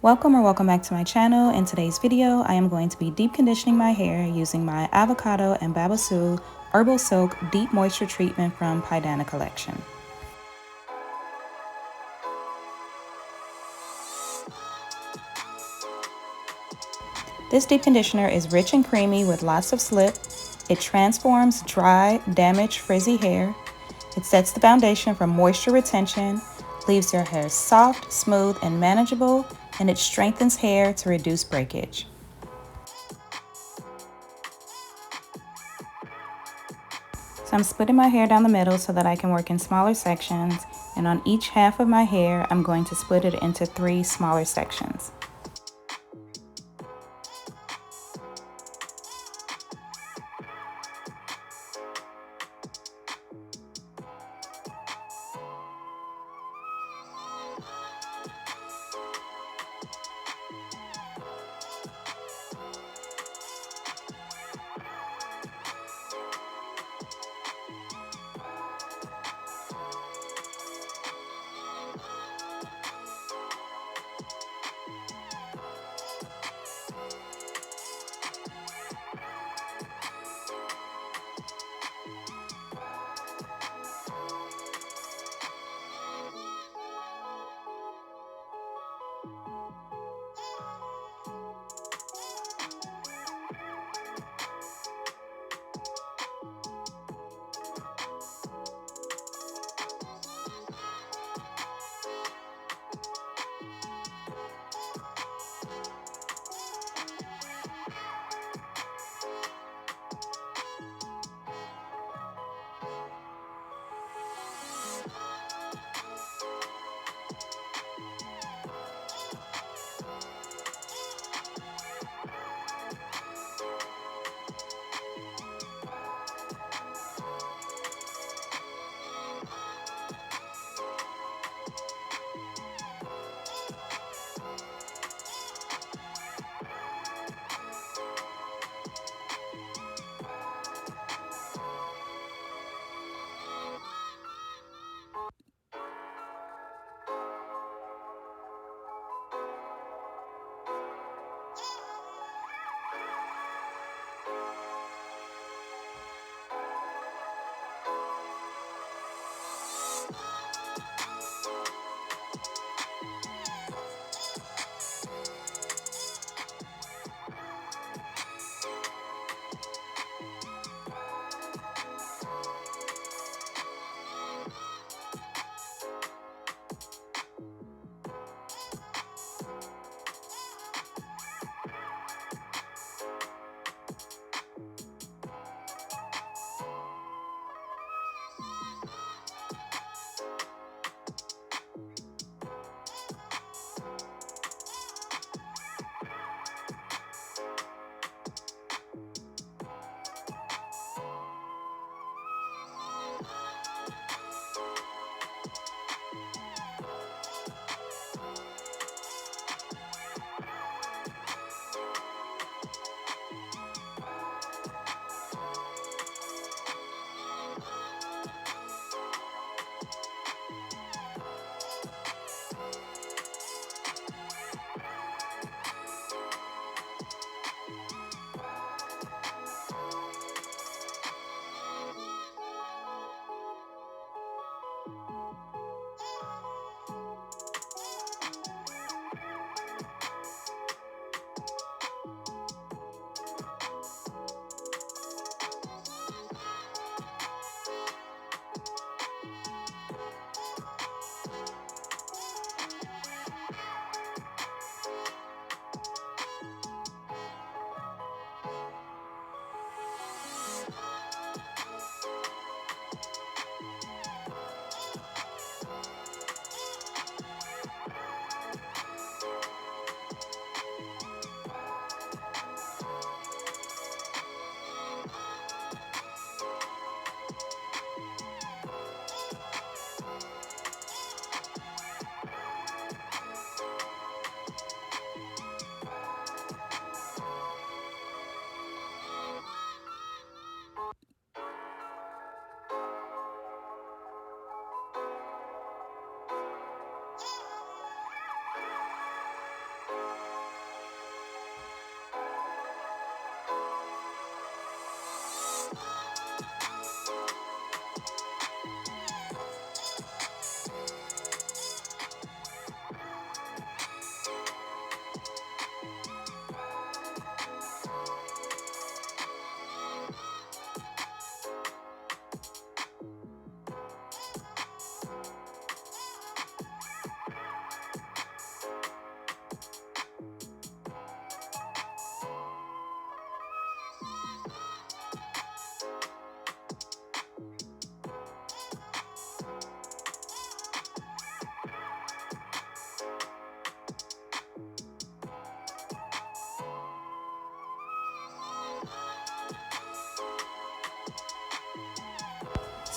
Welcome or welcome back to my channel. In today's video, I am going to be deep conditioning my hair using my avocado and babasu herbal silk deep moisture treatment from Pydana collection. This deep conditioner is rich and creamy with lots of slip. It transforms dry, damaged, frizzy hair. It sets the foundation for moisture retention, leaves your hair soft, smooth, and manageable, and it strengthens hair to reduce breakage. So I'm splitting my hair down the middle so that I can work in smaller sections, and on each half of my hair, I'm going to split it into 3 smaller sections.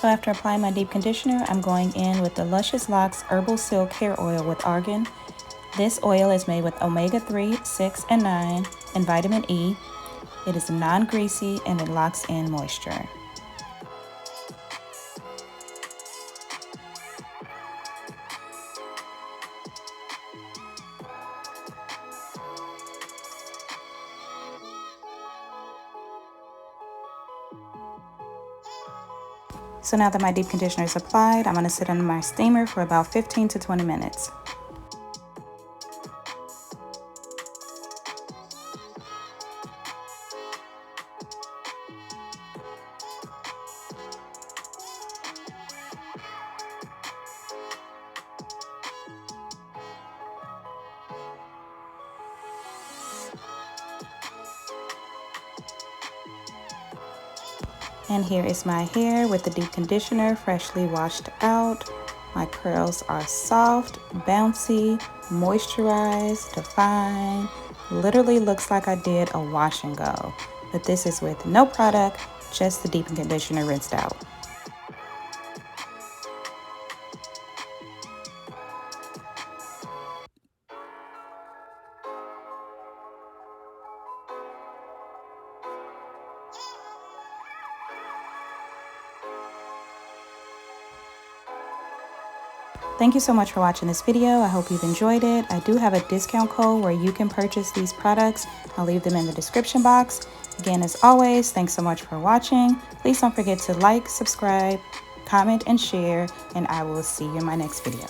So after applying my deep conditioner, I'm going in with the Luscious Locks Herbal Silk Hair Oil with Argan. This oil is made with omega-3, 6, and 9, and vitamin E. It is non-greasy and it locks in moisture. So now that my deep conditioner is applied, I'm going to sit under my steamer for about 15 to 20 minutes. And here is my hair with the deep conditioner freshly washed out. My curls are soft, bouncy, moisturized, defined. Literally looks like I did a wash and go. But this is with no product, just the deep conditioner rinsed out. Thank you so much for watching this video. I hope you've enjoyed it. I do have a discount code where you can purchase these products. I'll leave them in the description box. Again, as always, thanks so much for watching. Please don't forget to like, subscribe, comment, and share, and I will see you in my next video.